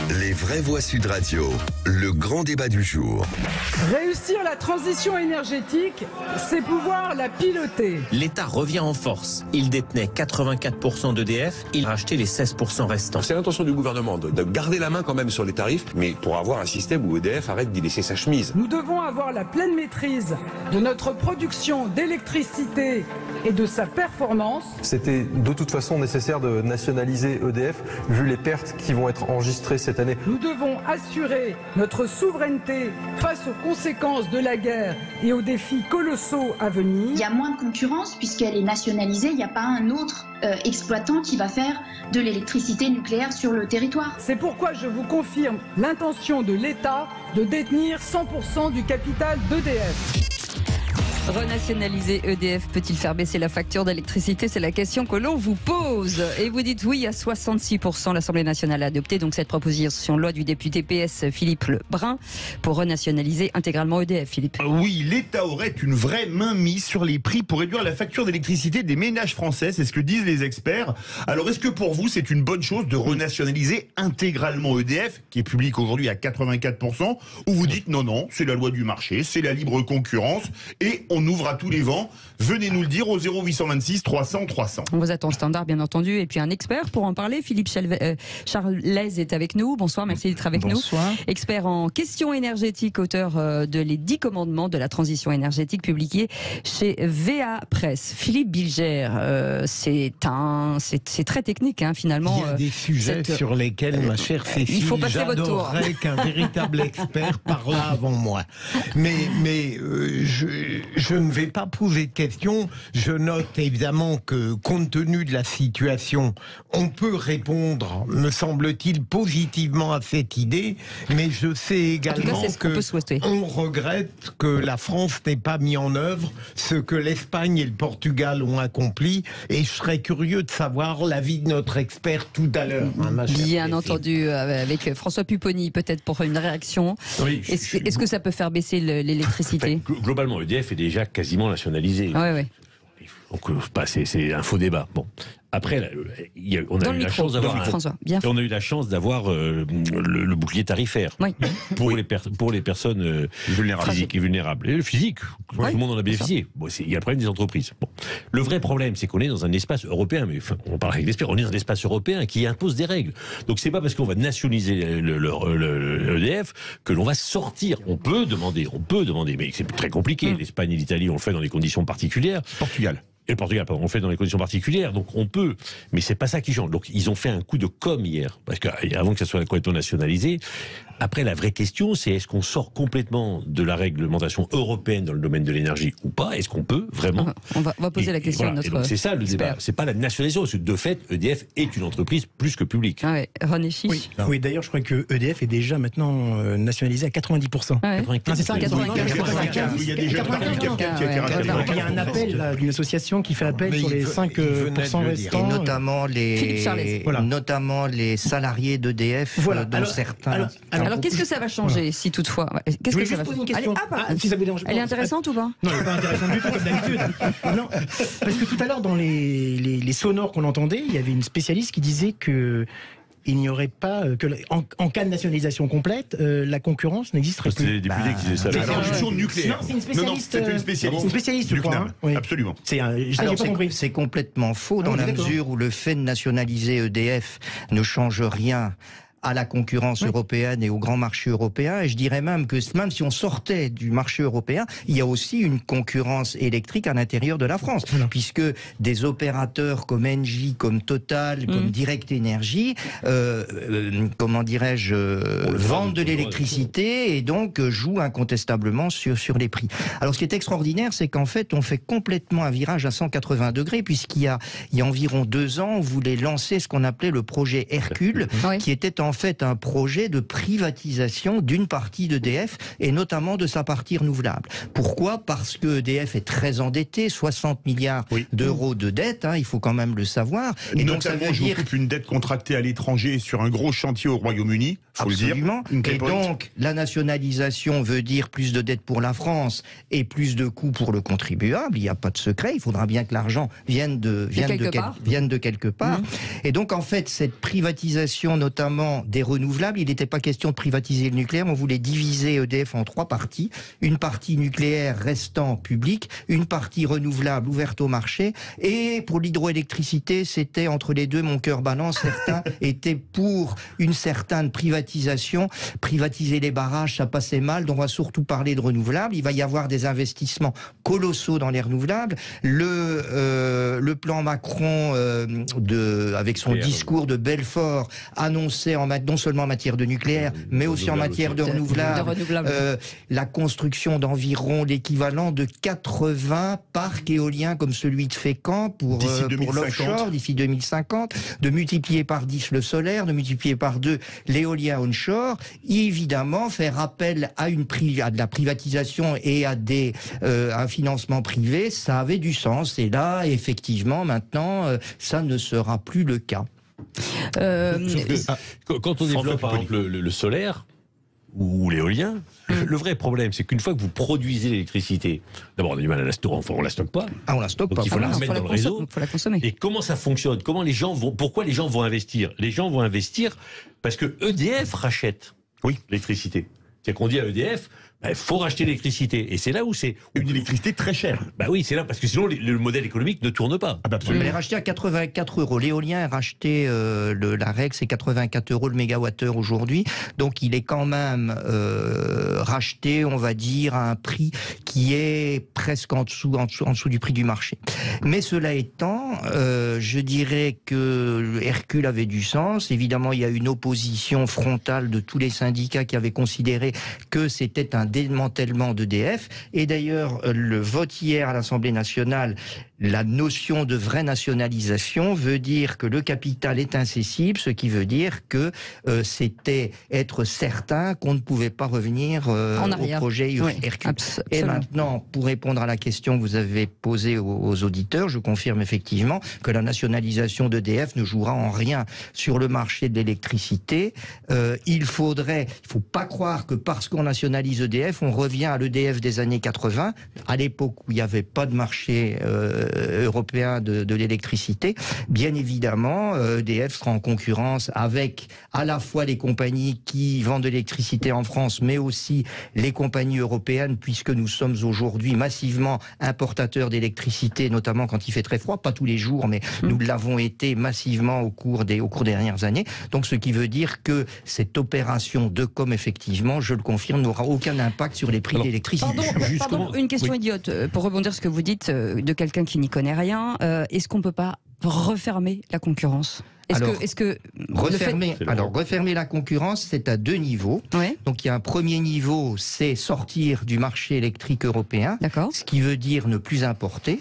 Les vraies voix Sud Radio, le grand débat du jour. Réussir la transition énergétique, c'est pouvoir la piloter. L'État revient en force. Il détenait 84% d'EDF, il a racheté les 16% restants. C'est l'intention du gouvernement de garder la main quand même sur les tarifs, mais pour avoir un système où EDF arrête d'y laisser sa chemise. Nous devons avoir la pleine maîtrise de notre production d'électricité et de sa performance. C'était de toute façon nécessaire de nationaliser EDF, vu les pertes qui vont être enregistrées cette année. Nous devons assurer notre souveraineté face aux conséquences de la guerre et aux défis colossaux à venir. Il y a moins de concurrence puisqu'elle est nationalisée, il n'y a pas un autre exploitant qui va faire de l'électricité nucléaire sur le territoire. C'est pourquoi je vous confirme l'intention de l'État de détenir 100% du capital d'EDF. Renationaliser EDF peut-il faire baisser la facture d'électricité? C'est la question que l'on vous pose. Et vous dites oui à 66%. L'Assemblée nationale a adopté donc cette proposition de loi du député PS Philippe Lebrun pour renationaliser intégralement EDF. Philippe. Oui, l'État aurait une vraie main mise sur les prix pour réduire la facture d'électricité des ménages français. C'est ce que disent les experts. Alors est-ce que pour vous c'est une bonne chose de renationaliser intégralement EDF, qui est public aujourd'hui à 84%, ou vous dites non, c'est la loi du marché, c'est la libre concurrence et on ouvre à tous les vents? Venez nous le dire au 0826 300 300. On vous attend au standard, bien entendu. Et puis un expert pour en parler, Philippe Charlez est avec nous. Bonsoir, merci d'être avec nous. Expert en questions énergétiques, auteur de Les 10 commandements de la transition énergétique, publié chez VA Presse. Philippe Bilger, c'est très technique, hein, finalement. Il y a des sujets sur lesquels, ma chère Cécile, il faut passer votre tour. J'adorerais qu'un véritable expert parle avant moi. Mais je ne vais pas poser de questions. Je note évidemment que, compte tenu de la situation, on peut répondre, me semble-t-il, positivement à cette idée, mais je sais également qu'on regrette que la France n'ait pas mis en œuvre ce que l'Espagne et le Portugal ont accompli, et je serais curieux de savoir l'avis de notre expert tout à l'heure. Bien entendu, avec François Pupponi, peut-être pour une réaction. Oui, Est-ce que ça peut faire baisser l'électricité? Globalement, EDF est déjà quasiment nationalisé. Oui. Donc, c'est un faux débat. Bon. Après, on a eu la chance d'avoir le bouclier tarifaire pour les personnes physiques et vulnérables. Et le physique, tout le monde en a bénéficié. Bon, il y a le problème des entreprises. Bon. Le vrai problème, c'est qu'on est dans un espace européen, mais on parle avec l'expert, on est dans un espace européen qui impose des règles. Donc c'est pas parce qu'on va nationaliser l'EDF que l'on va sortir. On peut demander, mais c'est très compliqué. L'Espagne et l'Italie, on le fait dans des conditions particulières. Et le Portugal, pardon, on le fait dans des conditions particulières, donc on peut, mais c'est pas ça qui change. Donc ils ont fait un coup de com' hier, parce qu'avant que ça soit complètement nationalisé. Après, la vraie question, c'est est-ce qu'on sort complètement de la réglementation européenne dans le domaine de l'énergie ou pas? Est-ce qu'on peut vraiment? On va poser la question à notre expert. C'est ça le débat. C'est pas la nationalisation, parce que de fait, EDF est une entreprise plus que publique. Ah ouais. René Chiche. Oui, d'ailleurs, je crois que EDF est déjà maintenant nationalisé à 90%. C'est ça, 95%. Il y a déjà il y a un appel d'une association qui fait appel sur les 5% restants. Et notamment les salariés d'EDF, dont certains... Alors qu'est-ce que ça va changer, si toutefois? Qu'est-ce que ça va changer? Elle est intéressante ou pas? Non, elle n'est pas intéressante du tout, comme d'habitude. Non, parce que tout à l'heure, dans les sonores qu'on entendait, il y avait une spécialiste qui disait que il n'y aurait pas en cas de nationalisation complète, la concurrence n'existerait plus. C'est les députés qui disaient ça. C'est la production nucléaire. Non, c'est une spécialiste. C'est une spécialiste. Une spécialiste, je crois. Oui. Absolument. C'est complètement faux dans la mesure où le fait de nationaliser EDF ne change rien à la concurrence européenne et au grand marché européen. Et je dirais même que même si on sortait du marché européen, il y a aussi une concurrence électrique à l'intérieur de la France, puisque des opérateurs comme Engie, comme Total, comme Direct Énergie, vendent de l'électricité et donc jouent incontestablement sur les prix. Alors ce qui est extraordinaire, c'est qu'en fait, on fait complètement un virage à 180 degrés, puisqu'il y a environ 2 ans, on voulait lancer ce qu'on appelait le projet Hercule, qui était en fait un projet de privatisation d'une partie d'EDF et notamment de sa partie renouvelable. Pourquoi? Parce que EDF est très endetté, 60 milliards d'euros de dette, il faut quand même le savoir. Et notamment, donc ça veut dire... j'occupe une dette contractée à l'étranger sur un gros chantier au Royaume-Uni, Absolument. Et donc, la nationalisation veut dire plus de dettes pour la France et plus de coûts pour le contribuable. Il n'y a pas de secret. Il faudra bien que l'argent vienne de quelque part. Et donc, en fait, cette privatisation, notamment des renouvelables, il n'était pas question de privatiser le nucléaire. On voulait diviser EDF en 3 parties. Une partie nucléaire restant publique, une partie renouvelable ouverte au marché. Et pour l'hydroélectricité, c'était entre les deux, mon cœur balance. Certains étaient pour une certaine privatisation. Privatiser les barrages, ça passait mal, donc on va surtout parler de renouvelables. Il va y avoir des investissements colossaux dans les renouvelables. Le plan Macron, avec son discours de Belfort, annoncé non seulement en matière de nucléaire, mais aussi en matière de renouvelables, la construction d'environ l'équivalent de 80 parcs éoliens comme celui de Fécamp pour l'offshore d'ici 2050, de multiplier par 10 le solaire, de multiplier par 2 l'éolien onshore, évidemment faire appel à de la privatisation et à un financement privé, ça avait du sens. Et là, effectivement, maintenant, ça ne sera plus le cas. Quand on développe, par exemple, le solaire ou l'éolien, le vrai problème, c'est qu'une fois que vous produisez l'électricité, d'abord on a du mal à la stocker, on la stocke pas. On la stocke pas. Il faut la remettre dans le réseau. Il faut la consommer. Et comment ça fonctionne ? Pourquoi les gens vont investir ? Les gens vont investir parce que EDF rachète l'électricité. C'est-à-dire qu'on dit à EDF, il faut racheter l'électricité. Et c'est là où c'est... Une électricité très chère. Oui, c'est là, parce que sinon le modèle économique ne tourne pas. Elle est rachetée à 84 €. L'éolien est racheté, la règle c'est 84 € le mégawattheure aujourd'hui. Donc il est quand même racheté, on va dire, à un prix qui est presque en dessous du prix du marché. Mais cela étant, je dirais que Hercule avait du sens. Évidemment, il y a une opposition frontale de tous les syndicats qui avaient considéré que c'était un démantèlement d'EDF. Et d'ailleurs, le vote hier à l'Assemblée nationale, la notion de vraie nationalisation veut dire que le capital est incessible, ce qui veut dire que c'était être certain qu'on ne pouvait pas revenir au projet Hercule. Et maintenant, pour répondre à la question que vous avez posée aux auditeurs, je confirme effectivement que la nationalisation d'EDF ne jouera en rien sur le marché de l'électricité. Il faut pas croire que parce qu'on nationalise EDF, on revient à l'EDF des années 80, à l'époque où il n'y avait pas de marché européen de l'électricité. Bien évidemment, EDF sera en concurrence avec à la fois les compagnies qui vendent de l'électricité en France, mais aussi les compagnies européennes, puisque nous sommes aujourd'hui massivement importateurs d'électricité, notamment quand il fait très froid, pas tous les jours, mais nous l'avons été massivement au cours des dernières années. Donc ce qui veut dire que cette opération de com, effectivement, je le confirme, n'aura aucun impact sur les prix de l'électricité. Pardon, une question idiote, pour rebondir sur ce que vous dites de quelqu'un qui n'y connaît rien. Est-ce qu'on ne peut pas refermer la concurrence ? Refermer la concurrence, c'est à 2 niveaux. Donc il y a un premier niveau, c'est sortir du marché électrique européen, ce qui veut dire ne plus importer.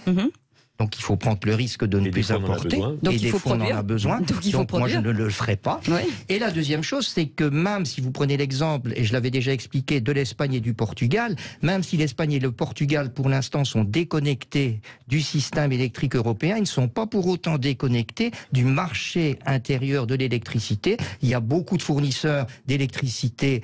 Donc il faut prendre le risque de ne plus importer. Et des fois on en a besoin. Donc moi je ne le ferai pas. Et la deuxième chose, c'est que même si vous prenez l'exemple, et je l'avais déjà expliqué, de l'Espagne et du Portugal, même si l'Espagne et le Portugal pour l'instant sont déconnectés du système électrique européen, ils ne sont pas pour autant déconnectés du marché intérieur de l'électricité. Il y a beaucoup de fournisseurs d'électricité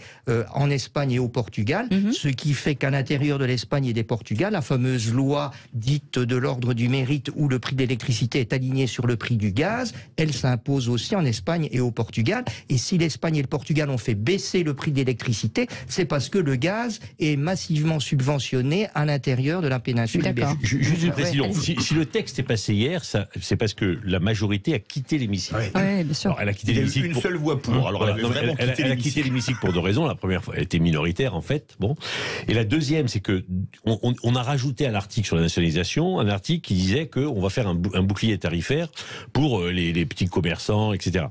en Espagne et au Portugal, ce qui fait qu'à l'intérieur de l'Espagne et des Portugal, la fameuse loi dite de l'ordre du mérite, où le prix de l'électricité est aligné sur le prix du gaz, elle s'impose aussi en Espagne et au Portugal. Et si l'Espagne et le Portugal ont fait baisser le prix de l'électricité, c'est parce que le gaz est massivement subventionné à l'intérieur de la péninsule ibérique. Juste une précision. Si le texte est passé hier, c'est parce que la majorité a quitté l'hémicycle. Bien sûr. Alors, elle a quitté l'hémicycle. Une seule voix pour. Alors elle a quitté l'hémicycle pour 2 raisons. La première fois, elle était minoritaire en fait. Bon. Et la deuxième, c'est que on a rajouté à l'article sur la nationalisation un article qui disait qu'on va faire un bouclier tarifaire pour les petits commerçants, etc.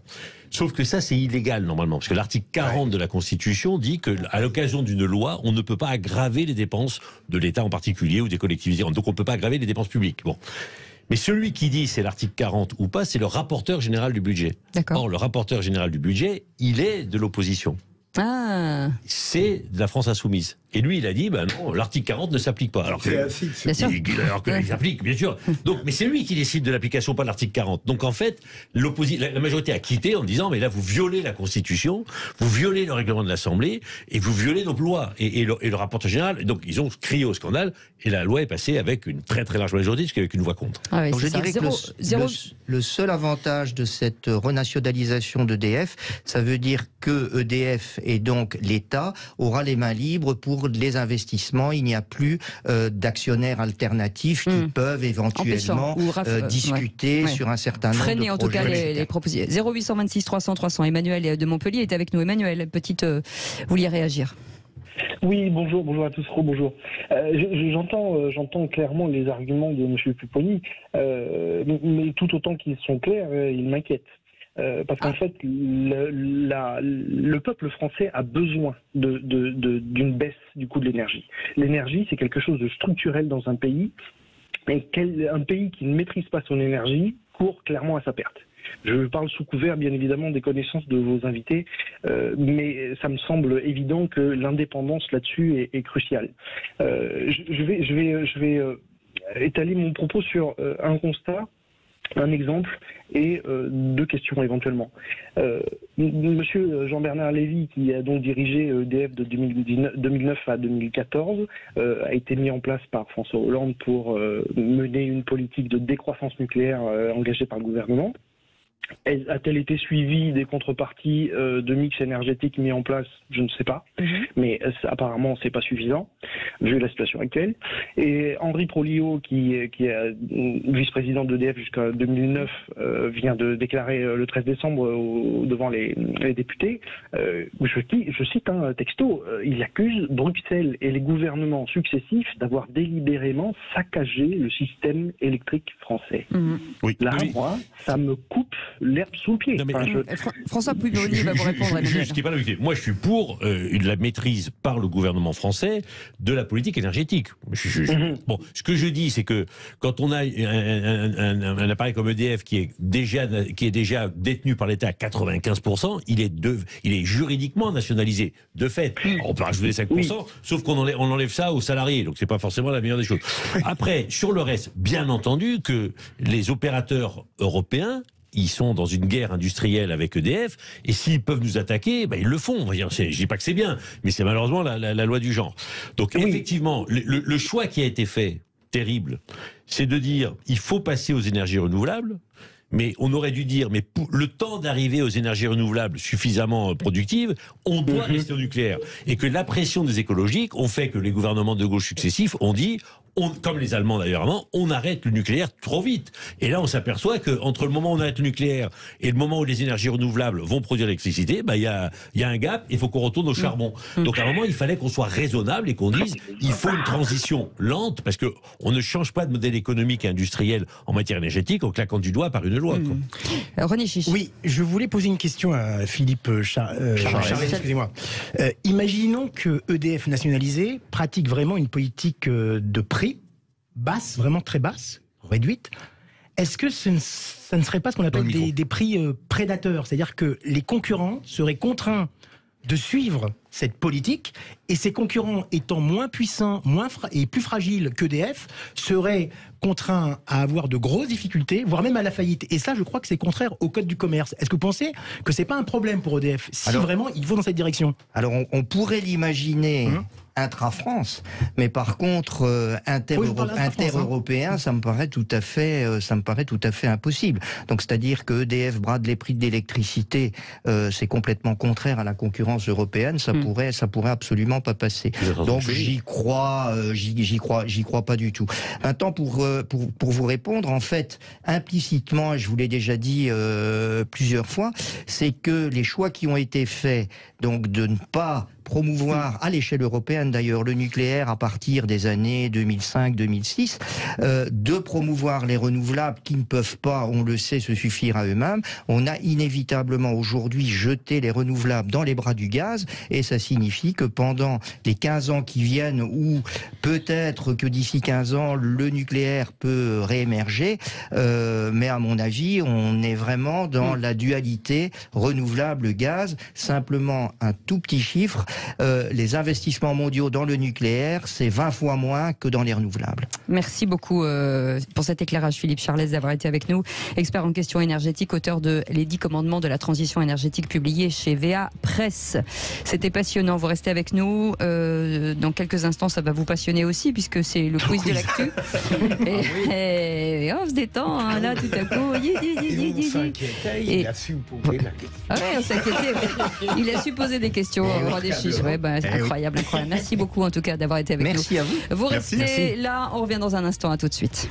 Sauf que ça, c'est illégal normalement, parce que l'article 40 de la Constitution dit que, à l'occasion d'une loi, on ne peut pas aggraver les dépenses de l'État en particulier ou des collectivités. Donc on ne peut pas aggraver les dépenses publiques. Bon. Mais celui qui dit c'est l'article 40 ou pas, c'est le rapporteur général du budget. Or, le rapporteur général du budget, il est de l'opposition. C'est de la France insoumise. Et lui, il a dit, non, l'article 40 ne s'applique pas. Alors qu'il s'applique, bien sûr. Donc, mais c'est lui qui décide de l'application, pas de l'article 40. Donc en fait, la majorité a quitté en disant, mais là, vous violez la Constitution, vous violez le règlement de l'Assemblée, et vous violez nos lois. Et le rapporteur général, donc ils ont crié au scandale, et la loi est passée avec une très très large majorité, parce qu'avec une voix contre. Ah oui, donc je dirais que le seul avantage de cette renationalisation d'EDF, ça veut dire que EDF et donc l'État aura les mains libres pour les investissements. Il n'y a plus d'actionnaires alternatifs qui peuvent éventuellement discuter sur un certain nombre de projets. Freiner en tout cas les propositions. 0826 300 300. Emmanuel de Montpellier est avec nous. Emmanuel, vous vouliez réagir? Oui, bonjour à tous, bonjour. J'entends clairement les arguments de M. Pupponi, mais tout autant qu'ils sont clairs, ils m'inquiètent. Parce qu'en fait, le peuple français a besoin d'une baisse du coût de l'énergie. L'énergie, c'est quelque chose de structurel dans un pays, et un pays qui ne maîtrise pas son énergie court clairement à sa perte. Je parle sous couvert, bien évidemment, des connaissances de vos invités, mais ça me semble évident que l'indépendance là-dessus est cruciale. Je vais étaler mon propos sur un constat, un exemple et deux questions éventuellement. Monsieur Jean-Bernard Lévy, qui a donc dirigé EDF de 2009 à 2014, a été mis en place par François Hollande pour mener une politique de décroissance nucléaire engagée par le gouvernement. A-t-elle été suivie des contreparties de mix énergétique mis en place? Je ne sais pas, mais apparemment c'est pas suffisant vu la situation actuelle. Et Henri Prolio, qui est vice-président d'EDF jusqu'à 2009, vient de déclarer le 13 décembre devant les députés, je cite un texto, il accuse Bruxelles et les gouvernements successifs d'avoir délibérément saccagé le système électrique français. Oui. Là, moi, ça me coupe l'herbe sous le pied. Non, mais François Pupponi va vous répondre. Moi, je suis pour la maîtrise par le gouvernement français de la politique énergétique. Bon, ce que je dis, c'est que quand on a un appareil comme EDF qui est déjà détenu par l'État à 95%, il est juridiquement nationalisé. De fait, on peut rajouter 5%, sauf qu'on enlève ça aux salariés, donc c'est pas forcément la meilleure des choses. Après, sur le reste, bien entendu que les opérateurs européens, ils sont dans une guerre industrielle avec EDF, et s'ils peuvent nous attaquer, ils le font. Je dis pas que c'est bien, mais c'est malheureusement la loi du genre. Donc effectivement, le choix qui a été fait, terrible, c'est de dire il faut passer aux énergies renouvelables, mais on aurait dû dire, mais pour le temps d'arriver aux énergies renouvelables suffisamment productives, on doit rester au nucléaire. Et que la pression des écologiques ont fait que les gouvernements de gauche successifs ont dit, comme les Allemands d'ailleurs avant, on arrête le nucléaire trop vite. Et là, on s'aperçoit qu'entre le moment où on arrête le nucléaire et le moment où les énergies renouvelables vont produire l'électricité, il y a un gap, il faut qu'on retourne au charbon. Donc à un moment, il fallait qu'on soit raisonnable et qu'on dise, il faut une transition lente, parce que on ne change pas de modèle économique et industriel en matière énergétique en claquant du doigt par une loi. René Chiche. Oui, je voulais poser une question à Philippe Charlet, excusez-moi. Imaginons que EDF nationalisé pratique vraiment une politique de prix basse, vraiment très basse, réduite. Est-ce que ça ne serait pas ce qu'on appelle des prix prédateurs? C'est-à-dire que les concurrents seraient contraints de suivre cette politique, et ces concurrents étant moins puissants et plus fragiles qu'EDF, seraient contraints à avoir de grosses difficultés, voire même à la faillite. Et ça, je crois que c'est contraire au code du commerce. Est-ce que vous pensez que c'est pas un problème pour EDF, si vraiment ils vont dans cette direction? Alors, on pourrait l'imaginer intra-France, mais par contre inter-européen, ça me paraît tout à fait impossible. Donc c'est-à-dire que EDF brade les prix de l'électricité, c'est complètement contraire à la concurrence européenne, ça pourrait absolument pas passer. Donc j'y crois pas du tout. Maintenant, pour vous répondre, en fait, implicitement, je vous l'ai déjà dit plusieurs fois, c'est que les choix qui ont été faits, donc de ne pas promouvoir à l'échelle européenne d'ailleurs le nucléaire à partir des années 2005-2006, de promouvoir les renouvelables qui ne peuvent pas, on le sait, se suffire à eux-mêmes. On a inévitablement aujourd'hui jeté les renouvelables dans les bras du gaz, et ça signifie que pendant les 15 ans qui viennent, ou peut-être que d'ici 15 ans le nucléaire peut réémerger, mais à mon avis on est vraiment dans la dualité renouvelable-gaz. Simplement un tout petit chiffre, les investissements mondiaux dans le nucléaire, c'est 20 fois moins que dans les renouvelables. Merci beaucoup pour cet éclairage, Philippe Charlès, d'avoir été avec nous. Expert en questions énergétiques, auteur de Les 10 commandements de la transition énergétique, publié chez VA Presse. C'était passionnant, vous restez avec nous. Dans quelques instants, ça va vous passionner aussi, puisque c'est le quiz de l'actu. Et on se détend, hein, là, tout à coup. Il a su poser la question. Ah ouais, on s'inquiétait. Il a su poser des questions au roi des chiches. Ouais, bah, incroyable, incroyable. Merci beaucoup, en tout cas, d'avoir été avec nous. Merci à vous. Vous restez là, on revient dans un instant. À tout de suite.